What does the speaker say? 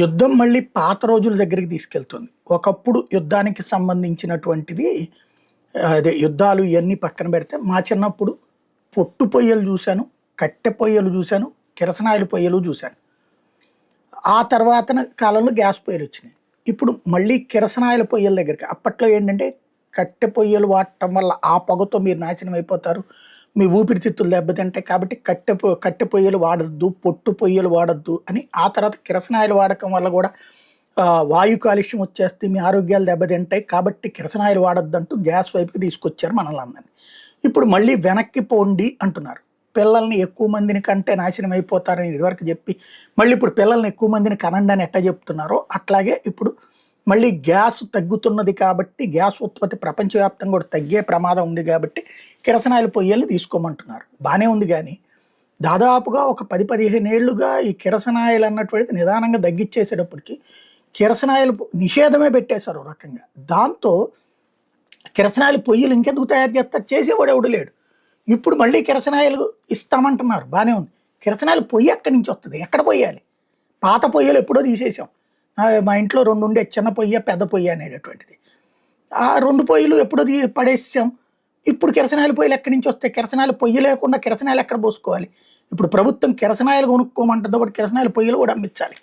యుద్ధం మళ్ళీ పాత రోజుల దగ్గరికి తీసుకెళ్తుంది. ఒకప్పుడు యుద్ధానికి సంబంధించినటువంటిది అదే యుద్ధాలు ఇయన్నీ పక్కన పెడితే, మా చిన్నప్పుడు పొట్టు పొయ్యలు చూశాను, కట్టె పొయ్యలు చూశాను, కిరసనాయిల పొయ్యలు చూశాను. ఆ తర్వాతన కాలంలో గ్యాస్ పొయ్యలొచ్చినాయి. ఇప్పుడు మళ్ళీ కిరసనాయిల పొయ్యల దగ్గరికి అప్పట్లో ఏంటంటే, కట్టె పొయ్యలు వాడటం వల్ల ఆ పొగతో మీరు నాశనం అయిపోతారు. మీ ఊపిరితిత్తులు దెబ్బతింటాయి. కాబట్టి కట్టె పొయ్యలు వాడొద్దు, పొట్టు పొయ్యలు వాడొద్దు అని ఆ తర్వాత కిరసనాయిలు వాడకం వల్ల కూడా వాయు కాలుష్యం వచ్చేస్తే మీ ఆరోగ్యాలు దెబ్బతింటాయి. కాబట్టి కిరసనాయిలు వాడొద్దంటూ గ్యాస్ వైపుకి తీసుకొచ్చారు మనల్ని అందరిని. ఇప్పుడు మళ్ళీ వెనక్కి పోండి అంటున్నారు. పిల్లల్ని ఎక్కువ మందిని కంటే నాశనం అయిపోతారని ఇదివరకు చెప్పి, మళ్ళీ ఇప్పుడు పిల్లల్ని ఎక్కువ మందిని కనండి అని ఎట్లా చెప్తున్నారో అట్లాగే ఇప్పుడు మళ్ళీ గ్యాస్ తగ్గుతున్నది కాబట్టి, గ్యాస్ ఉత్పత్తి ప్రపంచవ్యాప్తంగా కూడా తగ్గే ప్రమాదం ఉంది కాబట్టి కిరసనాయిల పొయ్యల్ని తీసుకోమంటున్నారు. బాగానే ఉంది కానీ దాదాపుగా ఒక 10-15 ఏళ్లుగా ఈ కిరసనాయిలు అన్నటువంటిది నిదానంగా తగ్గిచ్చేసేటప్పటికి కిరసనాయిలు నిషేధమే పెట్టేశారు ఓ రకంగా. దాంతో కిరసనాయిల పొయ్యిలు ఇంకెందుకు తయారు చేస్తారు, చేసేవాడు ఎవడు లేడు. ఇప్పుడు మళ్ళీ కిరసనాయిలు ఇస్తామంటున్నారు, బాగానే ఉంది. కిరసనాయిల పొయ్యి ఎక్కడి నుంచి వస్తుంది, ఎక్కడ పొయ్యాలి? పాత పొయ్యలు ఎప్పుడో తీసేసాం. మా ఇంట్లో 2 ఉండే, చిన్న పొయ్య పెద్ద పొయ్య అనేటటువంటిది. ఆ 2 పొయ్యిలు ఎప్పుడో పడేసాం. ఇప్పుడు కిరసనాయిల పొయ్యిలు ఎక్కడి నుంచి వస్తాయి? కిరసనాయిల పొయ్యి లేకుండా కిరసనాయిలు ఎక్కడ పోసుకోవాలి? ఇప్పుడు ప్రభుత్వం కిరసనాయిలు కొనుక్కోమంటుందో, బట్ కిరసనాయిల పొయ్యిలు కూడా అమ్మించాలి.